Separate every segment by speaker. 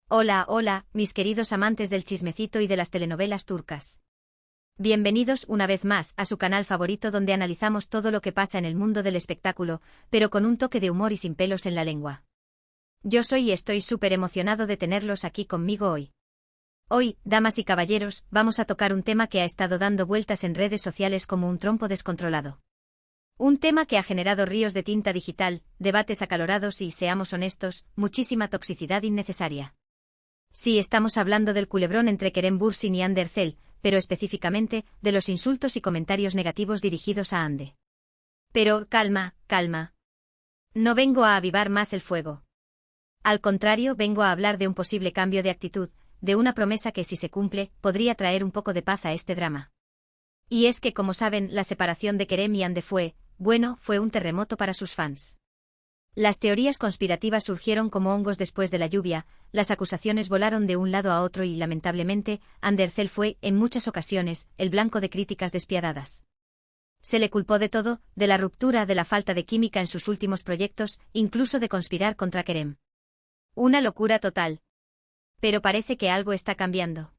Speaker 1: Hola, hola, mis queridos amantes del chismecito y de las telenovelas turcas. Bienvenidos una vez más a su canal favorito donde analizamos todo lo que pasa en el mundo del espectáculo, pero con un toque de humor y sin pelos en la lengua. Yo soy y estoy súper emocionado de tenerlos aquí conmigo hoy. Hoy, damas y caballeros, vamos a tocar un tema que ha estado dando vueltas en redes sociales como un trompo descontrolado. Un tema que ha generado ríos de tinta digital, debates acalorados y, seamos honestos, muchísima toxicidad innecesaria. Sí, estamos hablando del culebrón entre Kerem Bürsin y Hande Erçel, pero específicamente, de los insultos y comentarios negativos dirigidos a Hande. Pero, calma, calma. No vengo a avivar más el fuego. Al contrario, vengo a hablar de un posible cambio de actitud, de una promesa que si se cumple, podría traer un poco de paz a este drama. Y es que, como saben, la separación de Kerem y Hande fue un terremoto para sus fans. Las teorías conspirativas surgieron como hongos después de la lluvia, las acusaciones volaron de un lado a otro y, lamentablemente, Hande Erçel fue, en muchas ocasiones, el blanco de críticas despiadadas. Se le culpó de todo, de la ruptura, de la falta de química en sus últimos proyectos, incluso de conspirar contra Kerem. Una locura total. Pero parece que algo está cambiando.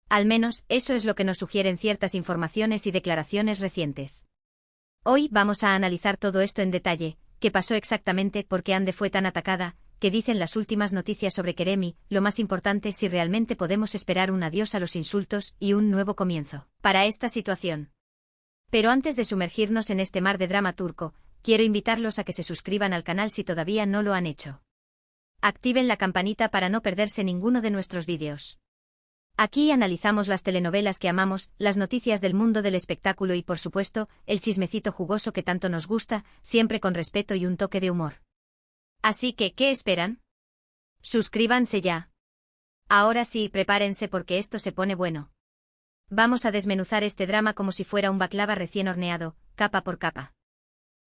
Speaker 1: Al menos, eso es lo que nos sugieren ciertas informaciones y declaraciones recientes. Hoy vamos a analizar todo esto en detalle. ¿Qué pasó exactamente? ¿Por qué Hande fue tan atacada? ¿Qué dicen las últimas noticias sobre Kerem? Y, lo más importante, si realmente podemos esperar un adiós a los insultos y un nuevo comienzo para esta situación. Pero antes de sumergirnos en este mar de drama turco, quiero invitarlos a que se suscriban al canal si todavía no lo han hecho. Activen la campanita para no perderse ninguno de nuestros vídeos. Aquí analizamos las telenovelas que amamos, las noticias del mundo del espectáculo y, por supuesto, el chismecito jugoso que tanto nos gusta, siempre con respeto y un toque de humor. Así que, ¿qué esperan? Suscríbanse ya. Ahora sí, prepárense porque esto se pone bueno. Vamos a desmenuzar este drama como si fuera un baklava recién horneado, capa por capa.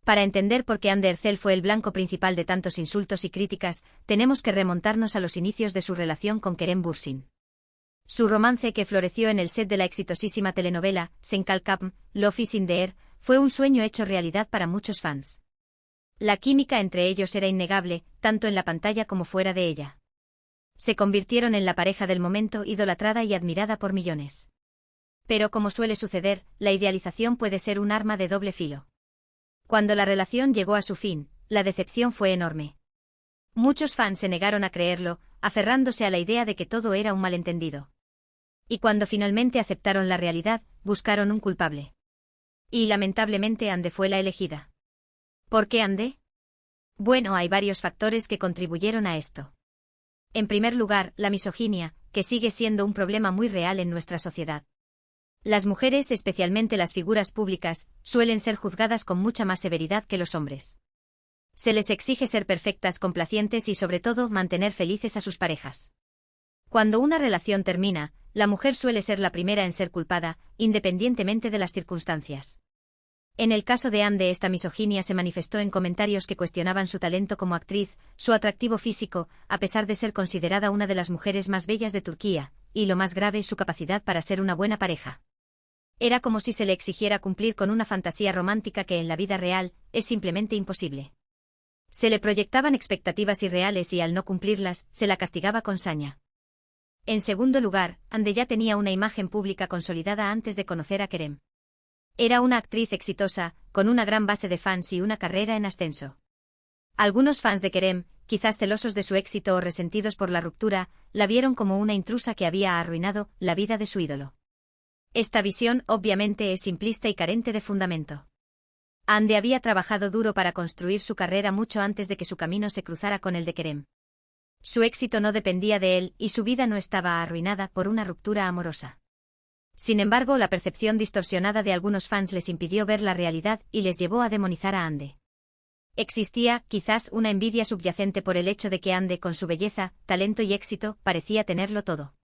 Speaker 1: Para entender por qué Hande Erçel fue el blanco principal de tantos insultos y críticas, tenemos que remontarnos a los inicios de su relación con Kerem Bürsin. Su romance, que floreció en el set de la exitosísima telenovela Sen Kalkapm, Love is in the Air, fue un sueño hecho realidad para muchos fans. La química entre ellos era innegable, tanto en la pantalla como fuera de ella. Se convirtieron en la pareja del momento, idolatrada y admirada por millones. Pero, como suele suceder, la idealización puede ser un arma de doble filo. Cuando la relación llegó a su fin, la decepción fue enorme. Muchos fans se negaron a creerlo, aferrándose a la idea de que todo era un malentendido. Y cuando finalmente aceptaron la realidad, buscaron un culpable. Y lamentablemente Hande fue la elegida. ¿Por qué Hande? Bueno, hay varios factores que contribuyeron a esto. En primer lugar, la misoginia, que sigue siendo un problema muy real en nuestra sociedad. Las mujeres, especialmente las figuras públicas, suelen ser juzgadas con mucha más severidad que los hombres. Se les exige ser perfectas, complacientes y, sobre todo, mantener felices a sus parejas. Cuando una relación termina, la mujer suele ser la primera en ser culpada, independientemente de las circunstancias. En el caso de Hande, esta misoginia se manifestó en comentarios que cuestionaban su talento como actriz, su atractivo físico, a pesar de ser considerada una de las mujeres más bellas de Turquía, y lo más grave, su capacidad para ser una buena pareja. Era como si se le exigiera cumplir con una fantasía romántica que en la vida real es simplemente imposible. Se le proyectaban expectativas irreales y, al no cumplirlas, se la castigaba con saña. En segundo lugar, Hande ya tenía una imagen pública consolidada antes de conocer a Kerem. Era una actriz exitosa, con una gran base de fans y una carrera en ascenso. Algunos fans de Kerem, quizás celosos de su éxito o resentidos por la ruptura, la vieron como una intrusa que había arruinado la vida de su ídolo. Esta visión, obviamente, es simplista y carente de fundamento. Hande había trabajado duro para construir su carrera mucho antes de que su camino se cruzara con el de Kerem. Su éxito no dependía de él y su vida no estaba arruinada por una ruptura amorosa. Sin embargo, la percepción distorsionada de algunos fans les impidió ver la realidad y les llevó a demonizar a Hande. Existía, quizás, una envidia subyacente por el hecho de que Hande, con su belleza, talento y éxito, parecía tenerlo todo.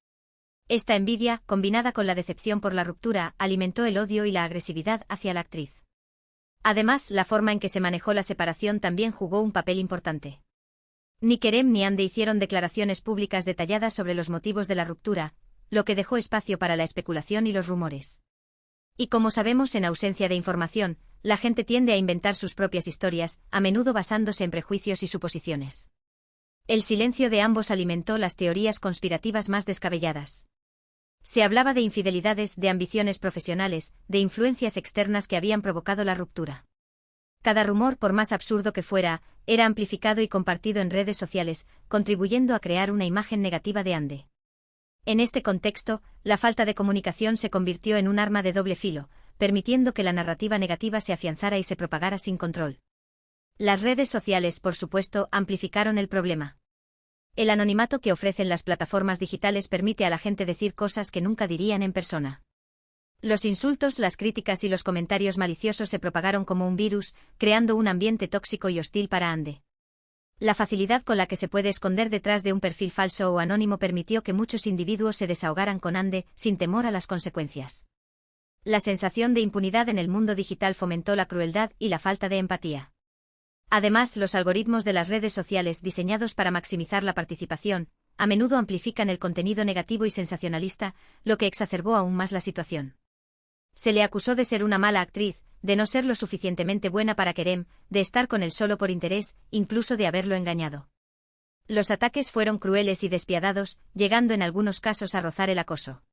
Speaker 1: Esta envidia, combinada con la decepción por la ruptura, alimentó el odio y la agresividad hacia la actriz. Además, la forma en que se manejó la separación también jugó un papel importante. Ni Kerem ni Hande hicieron declaraciones públicas detalladas sobre los motivos de la ruptura, lo que dejó espacio para la especulación y los rumores. Y como sabemos, en ausencia de información, la gente tiende a inventar sus propias historias, a menudo basándose en prejuicios y suposiciones. El silencio de ambos alimentó las teorías conspirativas más descabelladas. Se hablaba de infidelidades, de ambiciones profesionales, de influencias externas que habían provocado la ruptura. Cada rumor, por más absurdo que fuera, era amplificado y compartido en redes sociales, contribuyendo a crear una imagen negativa de Ande. En este contexto, la falta de comunicación se convirtió en un arma de doble filo, permitiendo que la narrativa negativa se afianzara y se propagara sin control. Las redes sociales, por supuesto, amplificaron el problema. El anonimato que ofrecen las plataformas digitales permite a la gente decir cosas que nunca dirían en persona. Los insultos, las críticas y los comentarios maliciosos se propagaron como un virus, creando un ambiente tóxico y hostil para Ande. La facilidad con la que se puede esconder detrás de un perfil falso o anónimo permitió que muchos individuos se desahogaran con Ande, sin temor a las consecuencias. La sensación de impunidad en el mundo digital fomentó la crueldad y la falta de empatía. Además, los algoritmos de las redes sociales, diseñados para maximizar la participación, a menudo amplifican el contenido negativo y sensacionalista, lo que exacerbó aún más la situación. Se le acusó de ser una mala actriz, de no ser lo suficientemente buena para Kerem, de estar con él solo por interés, incluso de haberlo engañado. Los ataques fueron crueles y despiadados, llegando en algunos casos a rozar el acoso.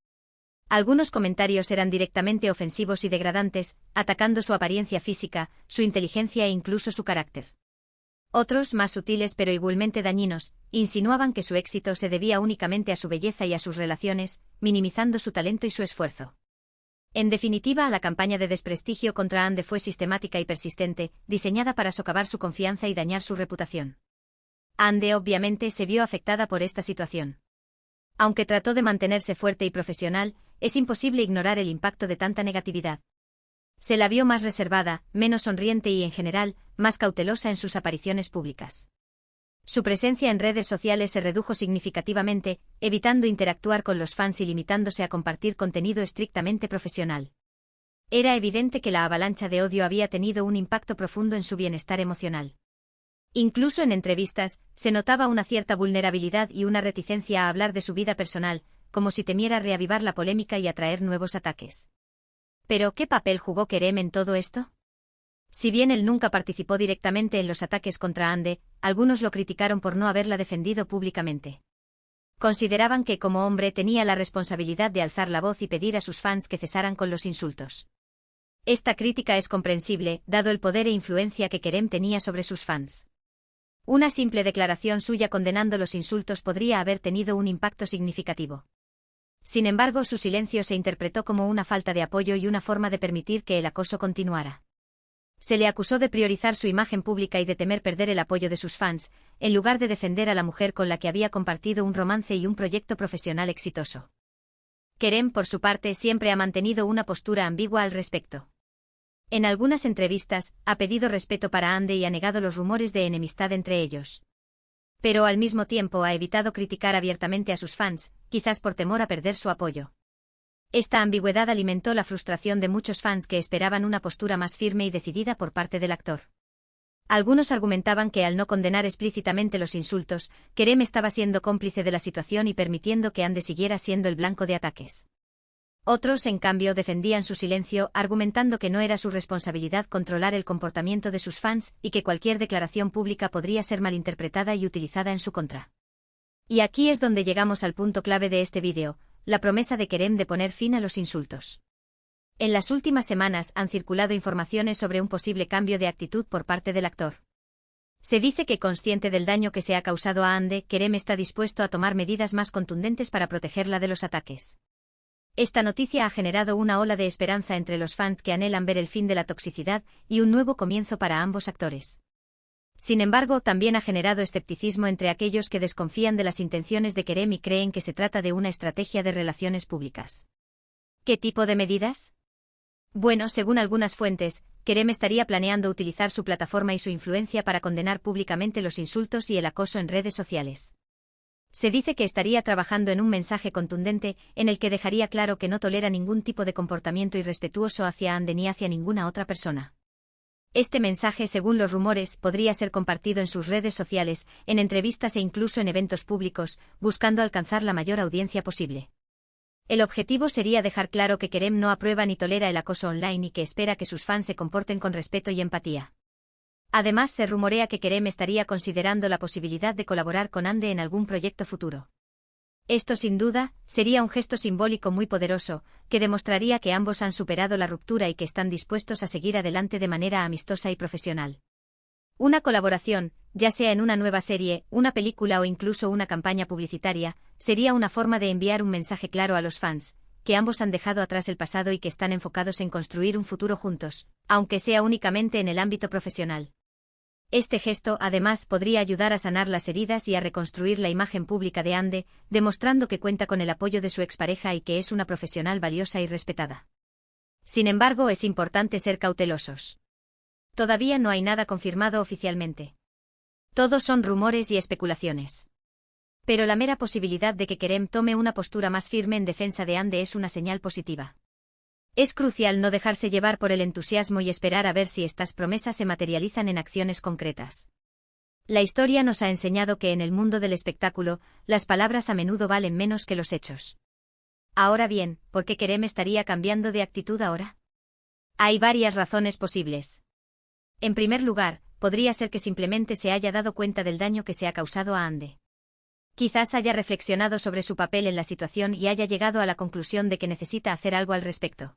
Speaker 1: Algunos comentarios eran directamente ofensivos y degradantes, atacando su apariencia física, su inteligencia e incluso su carácter. Otros, más sutiles pero igualmente dañinos, insinuaban que su éxito se debía únicamente a su belleza y a sus relaciones, minimizando su talento y su esfuerzo. En definitiva, la campaña de desprestigio contra Ande fue sistemática y persistente, diseñada para socavar su confianza y dañar su reputación. Ande obviamente se vio afectada por esta situación. Aunque trató de mantenerse fuerte y profesional, es imposible ignorar el impacto de tanta negatividad. Se la vio más reservada, menos sonriente y, en general, más cautelosa en sus apariciones públicas. Su presencia en redes sociales se redujo significativamente, evitando interactuar con los fans y limitándose a compartir contenido estrictamente profesional. Era evidente que la avalancha de odio había tenido un impacto profundo en su bienestar emocional. Incluso en entrevistas, se notaba una cierta vulnerabilidad y una reticencia a hablar de su vida personal, como si temiera reavivar la polémica y atraer nuevos ataques. ¿Pero qué papel jugó Kerem en todo esto? Si bien él nunca participó directamente en los ataques contra Ande, algunos lo criticaron por no haberla defendido públicamente. Consideraban que como hombre tenía la responsabilidad de alzar la voz y pedir a sus fans que cesaran con los insultos. Esta crítica es comprensible, dado el poder e influencia que Kerem tenía sobre sus fans. Una simple declaración suya condenando los insultos podría haber tenido un impacto significativo. Sin embargo, su silencio se interpretó como una falta de apoyo y una forma de permitir que el acoso continuara. Se le acusó de priorizar su imagen pública y de temer perder el apoyo de sus fans, en lugar de defender a la mujer con la que había compartido un romance y un proyecto profesional exitoso. Kerem, por su parte, siempre ha mantenido una postura ambigua al respecto. En algunas entrevistas, ha pedido respeto para Ande y ha negado los rumores de enemistad entre ellos. Pero al mismo tiempo ha evitado criticar abiertamente a sus fans, quizás por temor a perder su apoyo. Esta ambigüedad alimentó la frustración de muchos fans que esperaban una postura más firme y decidida por parte del actor. Algunos argumentaban que al no condenar explícitamente los insultos, Kerem estaba siendo cómplice de la situación y permitiendo que Ande siguiera siendo el blanco de ataques. Otros, en cambio, defendían su silencio, argumentando que no era su responsabilidad controlar el comportamiento de sus fans y que cualquier declaración pública podría ser malinterpretada y utilizada en su contra. Y aquí es donde llegamos al punto clave de este vídeo, la promesa de Kerem de poner fin a los insultos. En las últimas semanas han circulado informaciones sobre un posible cambio de actitud por parte del actor. Se dice que, consciente del daño que se ha causado a Ande, Kerem está dispuesto a tomar medidas más contundentes para protegerla de los ataques. Esta noticia ha generado una ola de esperanza entre los fans que anhelan ver el fin de la toxicidad y un nuevo comienzo para ambos actores. Sin embargo, también ha generado escepticismo entre aquellos que desconfían de las intenciones de Kerem y creen que se trata de una estrategia de relaciones públicas. ¿Qué tipo de medidas? Bueno, según algunas fuentes, Kerem estaría planeando utilizar su plataforma y su influencia para condenar públicamente los insultos y el acoso en redes sociales. Se dice que estaría trabajando en un mensaje contundente, en el que dejaría claro que no tolera ningún tipo de comportamiento irrespetuoso hacia Ande ni hacia ninguna otra persona. Este mensaje, según los rumores, podría ser compartido en sus redes sociales, en entrevistas e incluso en eventos públicos, buscando alcanzar la mayor audiencia posible. El objetivo sería dejar claro que Kerem no aprueba ni tolera el acoso online y que espera que sus fans se comporten con respeto y empatía. Además, se rumorea que Kerem estaría considerando la posibilidad de colaborar con Ande en algún proyecto futuro. Esto, sin duda, sería un gesto simbólico muy poderoso, que demostraría que ambos han superado la ruptura y que están dispuestos a seguir adelante de manera amistosa y profesional. Una colaboración, ya sea en una nueva serie, una película o incluso una campaña publicitaria, sería una forma de enviar un mensaje claro a los fans, que ambos han dejado atrás el pasado y que están enfocados en construir un futuro juntos, aunque sea únicamente en el ámbito profesional. Este gesto, además, podría ayudar a sanar las heridas y a reconstruir la imagen pública de Ande, demostrando que cuenta con el apoyo de su expareja y que es una profesional valiosa y respetada. Sin embargo, es importante ser cautelosos. Todavía no hay nada confirmado oficialmente. Todos son rumores y especulaciones. Pero la mera posibilidad de que Kerem tome una postura más firme en defensa de Ande es una señal positiva. Es crucial no dejarse llevar por el entusiasmo y esperar a ver si estas promesas se materializan en acciones concretas. La historia nos ha enseñado que en el mundo del espectáculo, las palabras a menudo valen menos que los hechos. Ahora bien, ¿por qué Kerem estaría cambiando de actitud ahora? Hay varias razones posibles. En primer lugar, podría ser que simplemente se haya dado cuenta del daño que se ha causado a Ande. Quizás haya reflexionado sobre su papel en la situación y haya llegado a la conclusión de que necesita hacer algo al respecto.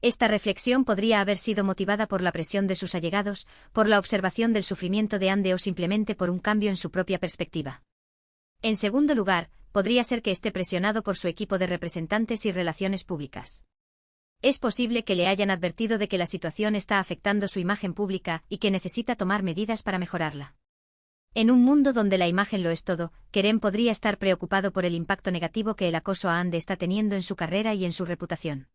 Speaker 1: Esta reflexión podría haber sido motivada por la presión de sus allegados, por la observación del sufrimiento de Ande o simplemente por un cambio en su propia perspectiva. En segundo lugar, podría ser que esté presionado por su equipo de representantes y relaciones públicas. Es posible que le hayan advertido de que la situación está afectando su imagen pública y que necesita tomar medidas para mejorarla. En un mundo donde la imagen lo es todo, Kerem podría estar preocupado por el impacto negativo que el acoso a Ande está teniendo en su carrera y en su reputación.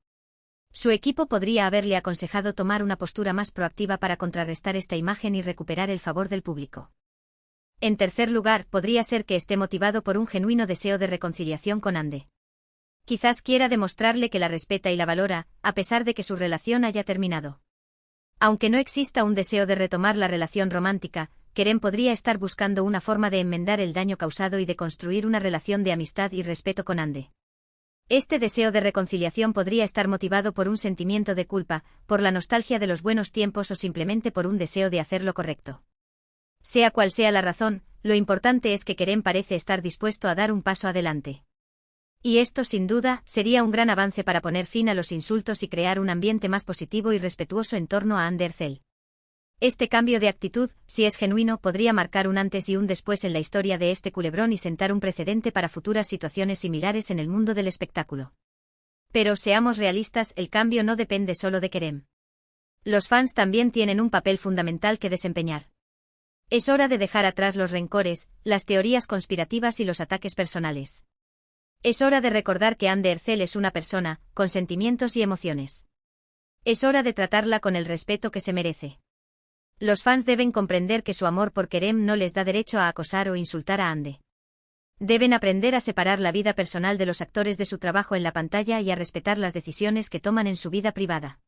Speaker 1: Su equipo podría haberle aconsejado tomar una postura más proactiva para contrarrestar esta imagen y recuperar el favor del público. En tercer lugar, podría ser que esté motivado por un genuino deseo de reconciliación con Ande. Quizás quiera demostrarle que la respeta y la valora, a pesar de que su relación haya terminado. Aunque no exista un deseo de retomar la relación romántica, Kerem podría estar buscando una forma de enmendar el daño causado y de construir una relación de amistad y respeto con Ande. Este deseo de reconciliación podría estar motivado por un sentimiento de culpa, por la nostalgia de los buenos tiempos o simplemente por un deseo de hacer lo correcto. Sea cual sea la razón, lo importante es que Kerem parece estar dispuesto a dar un paso adelante. Y esto, sin duda, sería un gran avance para poner fin a los insultos y crear un ambiente más positivo y respetuoso en torno a Ande Erçel. Este cambio de actitud, si es genuino, podría marcar un antes y un después en la historia de este culebrón y sentar un precedente para futuras situaciones similares en el mundo del espectáculo. Pero seamos realistas, el cambio no depende solo de Kerem. Los fans también tienen un papel fundamental que desempeñar. Es hora de dejar atrás los rencores, las teorías conspirativas y los ataques personales. Es hora de recordar que Ande Erçel es una persona, con sentimientos y emociones. Es hora de tratarla con el respeto que se merece. Los fans deben comprender que su amor por Kerem no les da derecho a acosar o insultar a Ande. Deben aprender a separar la vida personal de los actores de su trabajo en la pantalla y a respetar las decisiones que toman en su vida privada.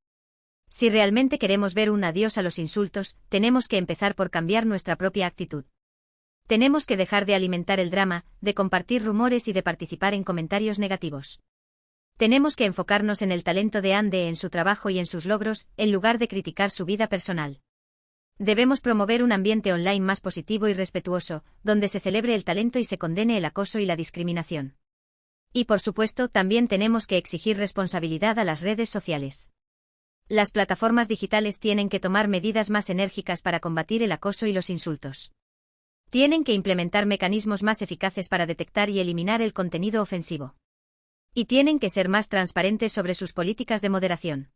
Speaker 1: Si realmente queremos ver un adiós a los insultos, tenemos que empezar por cambiar nuestra propia actitud. Tenemos que dejar de alimentar el drama, de compartir rumores y de participar en comentarios negativos. Tenemos que enfocarnos en el talento de Ande, en su trabajo y en sus logros, en lugar de criticar su vida personal. Debemos promover un ambiente online más positivo y respetuoso, donde se celebre el talento y se condene el acoso y la discriminación. Y por supuesto, también tenemos que exigir responsabilidad a las redes sociales. Las plataformas digitales tienen que tomar medidas más enérgicas para combatir el acoso y los insultos. Tienen que implementar mecanismos más eficaces para detectar y eliminar el contenido ofensivo. Y tienen que ser más transparentes sobre sus políticas de moderación.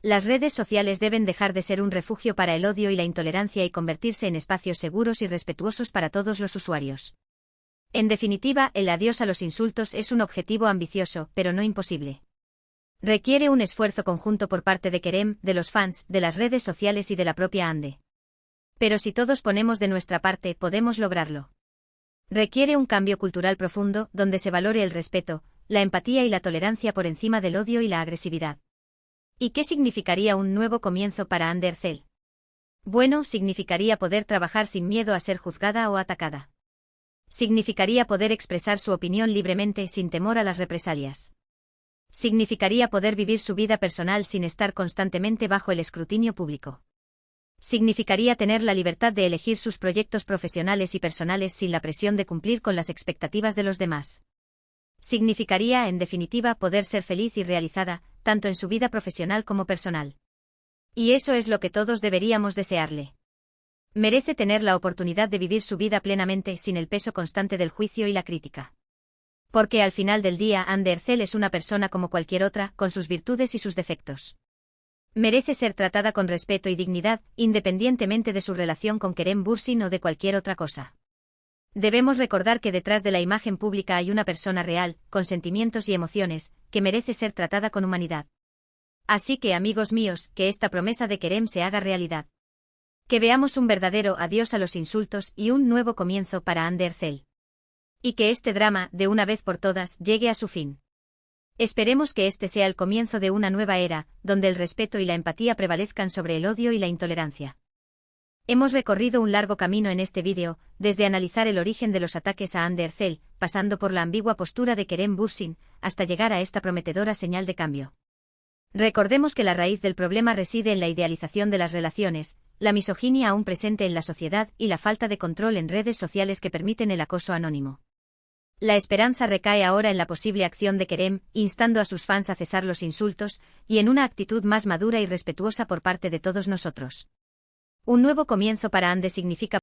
Speaker 1: Las redes sociales deben dejar de ser un refugio para el odio y la intolerancia y convertirse en espacios seguros y respetuosos para todos los usuarios. En definitiva, el adiós a los insultos es un objetivo ambicioso, pero no imposible. Requiere un esfuerzo conjunto por parte de Kerem, de los fans, de las redes sociales y de la propia Ande. Pero si todos ponemos de nuestra parte, podemos lograrlo. Requiere un cambio cultural profundo, donde se valore el respeto, la empatía y la tolerancia por encima del odio y la agresividad. ¿Y qué significaría un nuevo comienzo para Ande Erçel? Bueno, significaría poder trabajar sin miedo a ser juzgada o atacada. Significaría poder expresar su opinión libremente sin temor a las represalias. Significaría poder vivir su vida personal sin estar constantemente bajo el escrutinio público. Significaría tener la libertad de elegir sus proyectos profesionales y personales sin la presión de cumplir con las expectativas de los demás. Significaría, en definitiva, poder ser feliz y realizada, tanto en su vida profesional como personal. Y eso es lo que todos deberíamos desearle. Merece tener la oportunidad de vivir su vida plenamente sin el peso constante del juicio y la crítica. Porque al final del día Anne Derzel es una persona como cualquier otra, con sus virtudes y sus defectos. Merece ser tratada con respeto y dignidad, independientemente de su relación con Kerem Bürsin o de cualquier otra cosa. Debemos recordar que detrás de la imagen pública hay una persona real, con sentimientos y emociones, que merece ser tratada con humanidad. Así que, amigos míos, que esta promesa de Kerem se haga realidad. Que veamos un verdadero adiós a los insultos y un nuevo comienzo para Anne Derzel. Y que este drama, de una vez por todas, llegue a su fin. Esperemos que este sea el comienzo de una nueva era, donde el respeto y la empatía prevalezcan sobre el odio y la intolerancia. Hemos recorrido un largo camino en este vídeo, desde analizar el origen de los ataques a Anne Derzel, pasando por la ambigua postura de Kerem Bürsin, hasta llegar a esta prometedora señal de cambio. Recordemos que la raíz del problema reside en la idealización de las relaciones, la misoginia aún presente en la sociedad y la falta de control en redes sociales que permiten el acoso anónimo. La esperanza recae ahora en la posible acción de Kerem, instando a sus fans a cesar los insultos, y en una actitud más madura y respetuosa por parte de todos nosotros. Un nuevo comienzo para Anne significa